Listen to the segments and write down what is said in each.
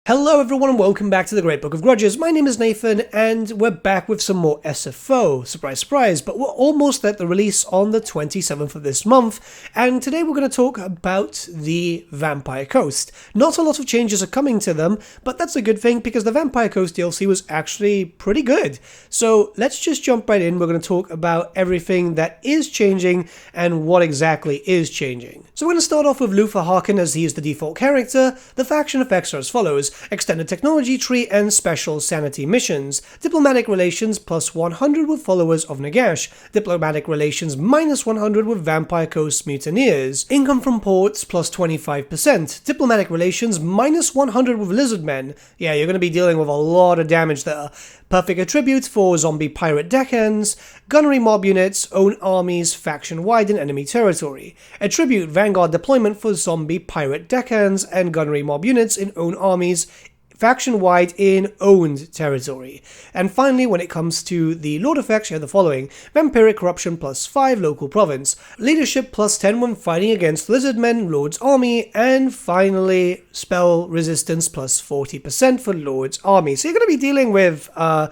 Hello everyone and welcome back to the Great Book of Grudges. My name is Nathan and we're back with some more SFO. Surprise, surprise, but we're almost at the release on the 27th of this month, and today we're going to talk about the Vampire Coast. Not a lot of changes are coming to them, but that's a good thing because the Vampire Coast DLC was actually pretty good. So let's just jump right in. We're going to talk about everything that is changing and what exactly is changing. So we're going to start off with Luther Harkin as he is the default character. The faction effects are as follows: extended technology tree and special sanity missions. Diplomatic relations plus 100 with followers of Nagash. Diplomatic relations minus 100 with Vampire Coast mutineers. Income from ports plus 25%. Diplomatic relations minus 100 with lizardmen. Yeah, you're going to be dealing with a lot of damage there. Perfect attributes for zombie pirate deckhands. Gunnery mob units, own armies, faction-wide in enemy territory. Attribute Vanguard deployment for zombie pirate deckhands and gunnery mob units in own armies, faction-wide in owned territory. And finally, when it comes to the Lord effects, you have the following: Vampiric Corruption plus 5 local province, Leadership plus 10 when fighting against Lizardmen, Lord's army, and finally, Spell Resistance plus 40% for Lord's army. So you're going to be dealing with a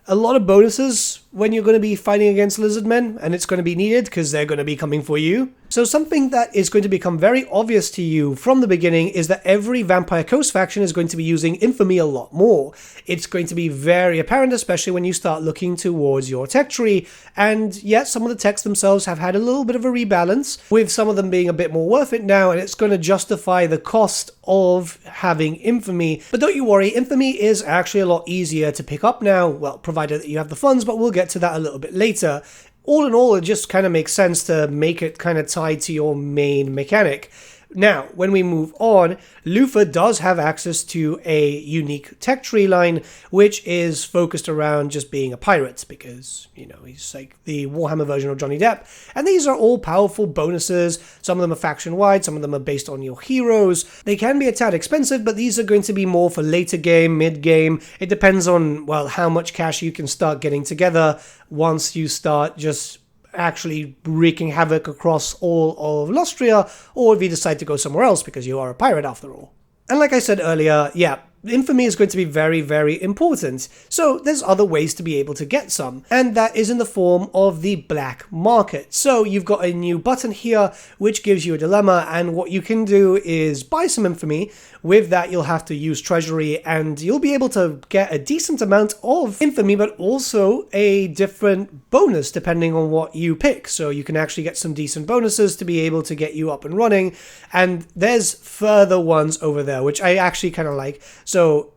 lot of bonuses when you're going to be fighting against Lizardmen, and it's going to be needed because they're going to be coming for you. So something that is going to become very obvious to you from the beginning is that every Vampire Coast faction is going to be using infamy a lot more. It's going to be very apparent, especially when you start looking towards your tech tree. And yet, some of the techs themselves have had a little bit of a rebalance, with some of them being a bit more worth it now, and it's going to justify the cost of having infamy. But don't you worry, infamy is actually a lot easier to pick up now, well, provided that you have the funds, but we'll get to that a little bit later. All in all, it just kind of makes sense to make it kind of tied to your main mechanic. Now, when we move on, Luther does have access to a unique tech tree line, which is focused around just being a pirate, because, you know, he's like the Warhammer version of Johnny Depp. And these are all powerful bonuses. Some of them are faction-wide, some of them are based on your heroes. They can be a tad expensive, but these are going to be more for later game, mid-game. It depends on, well, how much cash you can start getting together once you start just actually wreaking havoc across all of Lustria, or if you decide to go somewhere else because you are a pirate after all. And like I said earlier, yeah, infamy is going to be very, very important. So there's other ways to be able to get some, and that is in the form of the black market. So you've got a new button here which gives you a dilemma, and what you can do is buy some infamy. With that, you'll have to use treasury, and you'll be able to get a decent amount of infamy, but also a different bonus depending on what you pick. So you can actually get some decent bonuses to be able to get you up and running, and there's further ones over there, which I actually kind of like. So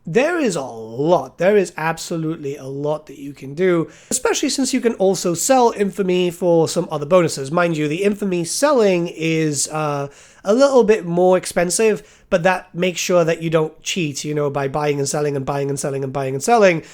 there is a lot. There is absolutely a lot that you can do, especially since you can also sell infamy for some other bonuses. Mind you, the infamy selling is a little bit more expensive, but that makes sure that you don't cheat, you know, by buying and selling and buying and selling and buying and selling,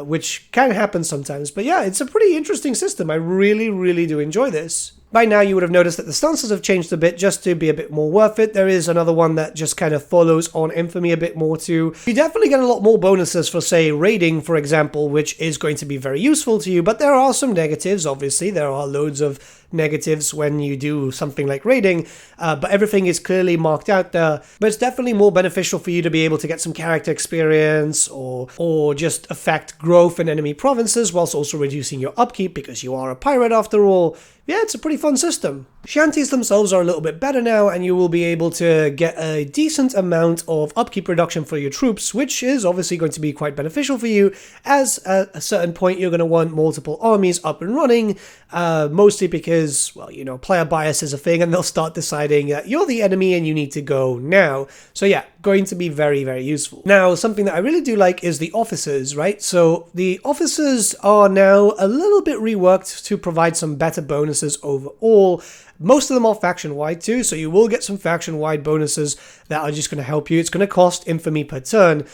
which can happen sometimes. But yeah, it's a pretty interesting system. I really, really do enjoy this. By now, you would have noticed that the stances have changed a bit just to be a bit more worth it. There is another one that just kind of follows on infamy a bit more too. You definitely get a lot more bonuses for, say, raiding, for example, which is going to be very useful to you. But there are some negatives, obviously. There are loads of negatives when you do something like raiding, but everything is clearly marked out there. But it's definitely more beneficial for you to be able to get some character experience or just affect growth in enemy provinces whilst also reducing your upkeep because you are a pirate after all. Yeah, it's a pretty fun system. Shanties themselves are a little bit better now, and you will be able to get a decent amount of upkeep reduction for your troops, which is obviously going to be quite beneficial for you, as at a certain point you're going to want multiple armies up and running, mostly because, well, you know, player bias is a thing, and they'll start deciding that you're the enemy and you need to go now. So yeah, going to be very, very useful. Now, something that I really do like is the officers, right? So the officers are now a little bit reworked to provide some better bonuses overall. Most of them are faction-wide too, so you will get some faction-wide bonuses that are just going to help you. It's going to cost infamy per turn,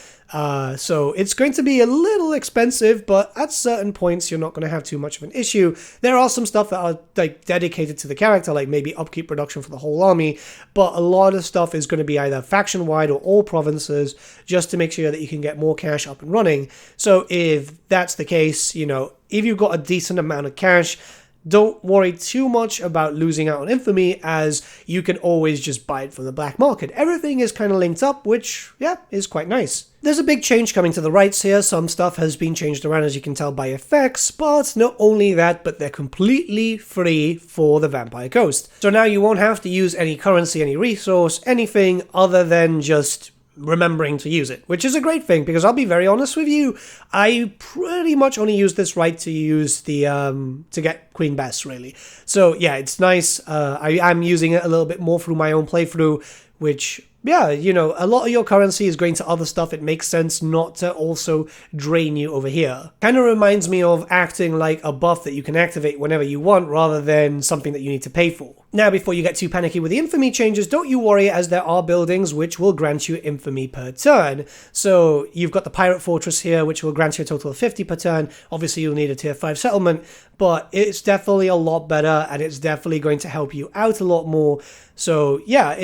so it's going to be a little expensive, but at certain points you're not going to have too much of an issue. There are some stuff that are like dedicated to the character, like maybe upkeep reduction for the whole army, but a lot of stuff is going to be either faction-wide or all provinces, just to make sure that you can get more cash up and running. So if that's the case, you know, if you've got a decent amount of cash, don't worry too much about losing out on infamy, as you can always just buy it from the black market. Everything is kind of linked up, which, yeah, is quite nice. There's a big change coming to the rights here. Some stuff has been changed around, as you can tell by effects, but not only that, but they're completely free for the Vampire Ghost. So now you won't have to use any currency, any resource, anything other than just remembering to use it, which is a great thing, because I'll be very honest with you, I pretty much only use this right to use the to get Queen Bess, really. So yeah, it's nice. I am using it a little bit more through my own playthrough, which, yeah, you know, a lot of your currency is going to other stuff. It makes sense not to also drain you over here. Kind of reminds me of acting like a buff that you can activate whenever you want, rather than something that you need to pay for. Now, before you get too panicky with the infamy changes, don't you worry, as there are buildings which will grant you infamy per turn. So you've got the Pirate Fortress here, which will grant you a total of 50 per turn. Obviously, you'll need a tier 5 settlement, but it's definitely a lot better, and it's definitely going to help you out a lot more. So yeah,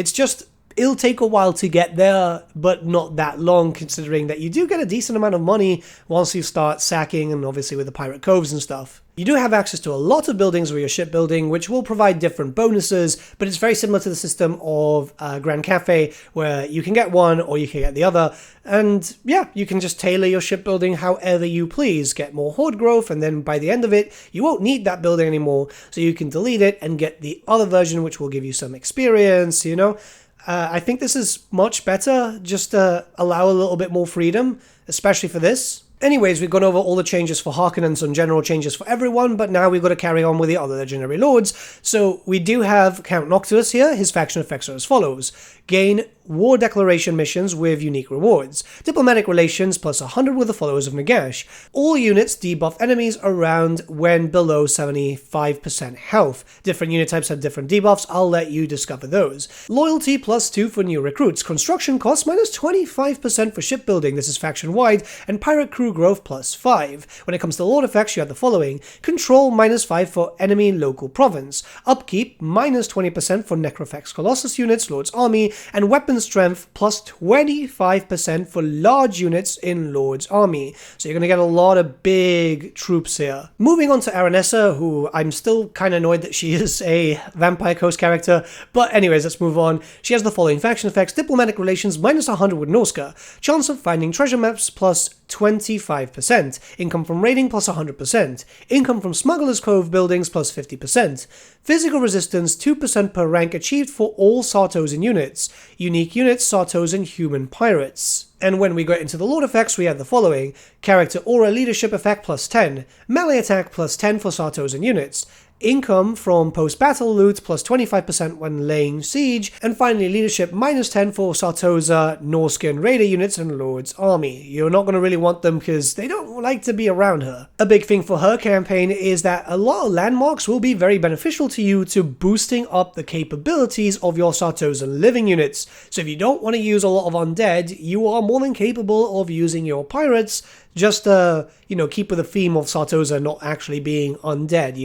it'll take a while to get there, but not that long, considering that you do get a decent amount of money once you start sacking, and obviously with the Pirate Coves and stuff. You do have access to a lot of buildings with your shipbuilding, which will provide different bonuses, but it's very similar to the system of Grand Cafe, where you can get one or you can get the other, and yeah, you can just tailor your shipbuilding however you please. Get more horde growth, and then by the end of it, you won't need that building anymore, so you can delete it and get the other version, which will give you some experience, you know? I think this is much better, just to allow a little bit more freedom, especially for this. Anyways, we've gone over all the changes for Harkonnen and some general changes for everyone, but now we've got to carry on with the other legendary lords. So we do have Count Noctilus here. His faction effects are as follows. Gain war declaration missions with unique rewards. Diplomatic relations plus 100 with the followers of Nagash. All units debuff enemies around when below 75% health. Different unit types have different debuffs. I'll let you discover those. Loyalty plus 2 for new recruits. Construction costs minus 25% for shipbuilding. This is faction wide. And pirate crew growth plus 5. When it comes to lord effects, you have the following. Control minus 5 for enemy local province. Upkeep minus 20% for Necrofex Colossus units, Lord's Army, and weapon strength plus 25% for large units in Lord's Army. So you're going to get a lot of big troops here. Moving on to Aranessa, who I'm still kind of annoyed that she is a Vampire Coast character, but anyways, let's move on. She has the following faction effects. Diplomatic relations minus 100 with Norska. Chance of finding treasure maps plus 25%. Income from raiding plus 100%. Income from Smuggler's Cove buildings plus 50%. Physical resistance 2% per rank achieved for all Sartosan units. Unique units, Sartosan human pirates. And when we get into the Lord effects, we have the following. Character Aura Leadership effect plus 10. Melee attack plus 10 for Sartosan units. Income from post-battle loot plus 25% when laying siege, and finally leadership minus 10 for Sartosa, Norscan Raider units and Lord's Army. You're not going to really want them because they don't like to be around her. A big thing for her campaign is that a lot of landmarks will be very beneficial to you to boosting up the capabilities of your Sartosan living units. So if you don't want to use a lot of undead, you are more than capable of using your pirates just to, keep with the theme of Sartosa not actually being undead,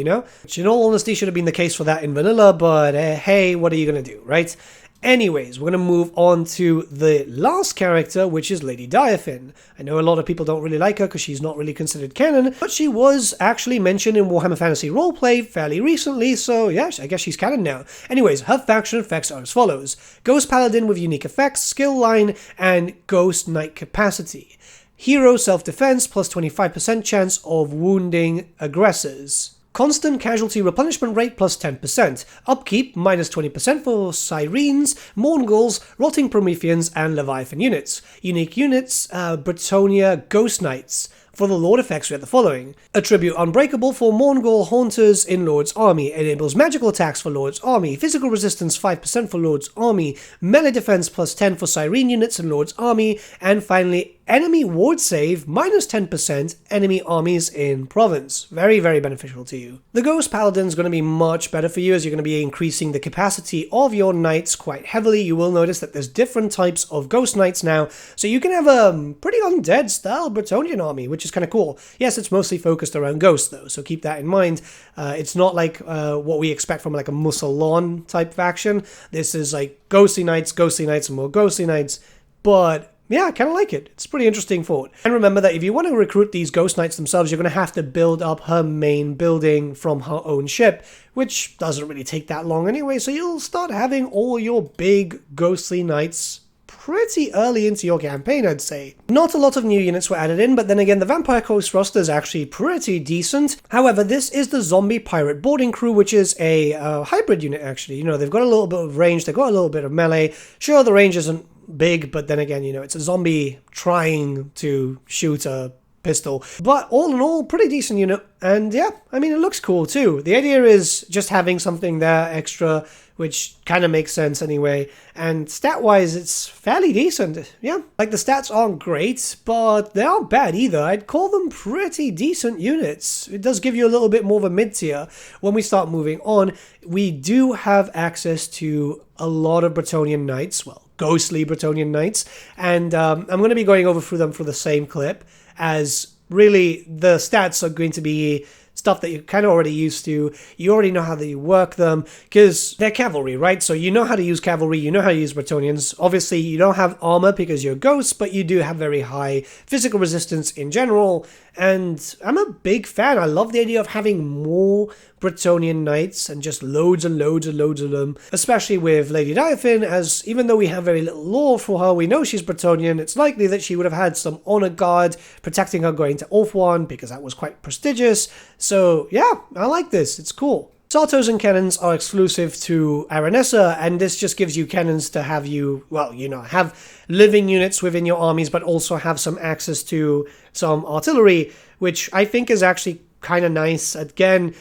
Which in all honesty should have been the case for that in vanilla, but hey, what are you going to do, right? Anyways, we're going to move on to the last character, which is Lady Diaphan. I know a lot of people don't really like her because she's not really considered canon, but she was actually mentioned in Warhammer Fantasy Roleplay fairly recently, so yeah, I guess she's canon now. Anyways, her faction effects are as follows. Ghost Paladin with unique effects, skill line, and Ghost Knight capacity. Hero self-defense plus 25% chance of wounding aggressors. Constant casualty replenishment rate plus 10%. Upkeep minus 20% for Sirens, Mournguls, Rotting Prometheans, and Leviathan units. Unique units, Bretonia Ghost Knights. For the Lord effects, we have the following. Attribute Unbreakable for Mourngull Haunters in Lord's Army. Enables magical attacks for Lord's Army. Physical resistance 5% for Lord's Army. Melee defense plus 10 for Siren units in Lord's Army. And finally, enemy ward save minus 10% enemy armies in province. Very, very beneficial to you. The Ghost Paladin is going to be much better for you as you're going to be increasing the capacity of your knights quite heavily. You will notice that there's different types of Ghost Knights now. So you can have a pretty undead style Bretonian army, which is kind of cool. Yes, it's mostly focused around ghosts though, so keep that in mind. It's not like what we expect from like a Musalon type faction. This is like ghostly knights, and more ghostly knights, but yeah, I kind of like it. It's pretty interesting thought. And remember that if you want to recruit these Ghost Knights themselves, you're going to have to build up her main building from her own ship, which doesn't really take that long anyway, so you'll start having all your big ghostly knights pretty early into your campaign, I'd say. Not a lot of new units were added in, but then again, the Vampire Coast roster is actually pretty decent. However, this is the Zombie Pirate Boarding Crew, which is a hybrid unit, actually. You know, they've got a little bit of range, they've got a little bit of melee. Sure, the range isn't big, but then again, you know, it's a zombie trying to shoot a pistol. But all in all, pretty decent unit. And yeah, I mean, it looks cool too. The idea is just having something there extra, which kind of makes sense anyway. And stat-wise, it's fairly decent. Yeah, like the stats aren't great, but they aren't bad either. I'd call them pretty decent units. It does give you a little bit more of a mid-tier. When we start moving on, we do have access to a lot of Bretonnian Knights, well, ghostly Bretonnian Knights, and I'm going to be going over through them for the same clip, as really the stats are going to be stuff that you're kind of already used to. You already know how to work them, because they're cavalry, right? So you know how to use cavalry, you know how to use Bretonnians. Obviously, you don't have armor because you're ghosts, but you do have very high physical resistance in general, and I'm a big fan. I love the idea of having more Bretonnian Knights and just loads and loads and loads of them, especially with Lady Diaphan, as even though we have very little lore for her, we know she's Bretonnian. It's likely that she would have had some honor guard protecting her going to Ulthuan, because that was quite prestigious. So yeah, I like this. It's cool. Sartosan cannons are exclusive to Aranessa, and this just gives you cannons to have you, well, you know, have living units within your armies, but also have some access to some artillery, which I think is actually kind of nice. Again,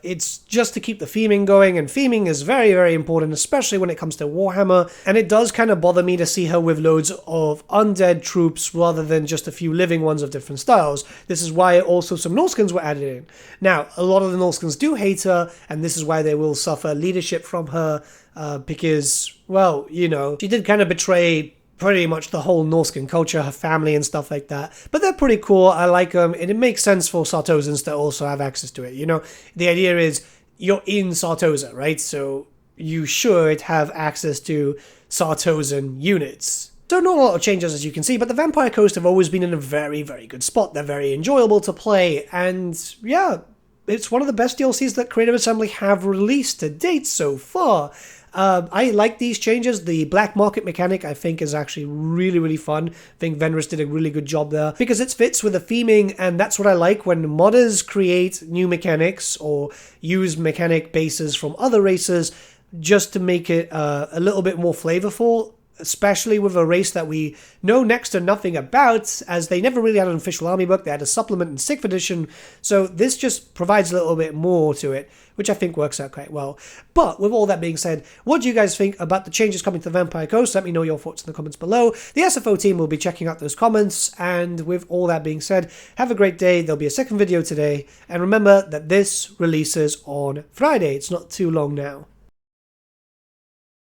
it's just to keep the theming going, and theming is very, very important, especially when it comes to Warhammer, and it does kind of bother me to see her with loads of undead troops rather than just a few living ones of different styles. This is why also some Norscans were added in. Now, a lot of the Norscans do hate her, and this is why they will suffer leadership from her, because, well, you know, she did kind of betray pretty much the whole Norscan culture, her family and stuff like that. But they're pretty cool. I like them, and it makes sense for Sartosans to also have access to it. You know, the idea is you're in Sartosa, right? So you should have access to Sartosan units. So not a lot of changes, as you can see, but the Vampire Coast have always been in a very, very good spot. They're very enjoyable to play, and yeah, it's one of the best DLCs that Creative Assembly have released to date so far. I like these changes. The black market mechanic, I think, is actually really, really fun. I think Venrus did a really good job there, because it fits with the theming, and that's what I like when modders create new mechanics or use mechanic bases from other races just to make it a little bit more flavorful, especially with a race that we know next to nothing about, as they never really had an official army book. They had a supplement in 6th edition, so this just provides a little bit more to it, which I think works out quite well. But with all that being said, what do you guys think about the changes coming to the Vampire Coast? Let me know your thoughts in the comments below. The SFO team will be checking out those comments, and with all that being said, have a great day. There'll be a second video today, and remember that this releases on Friday. It's not too long now.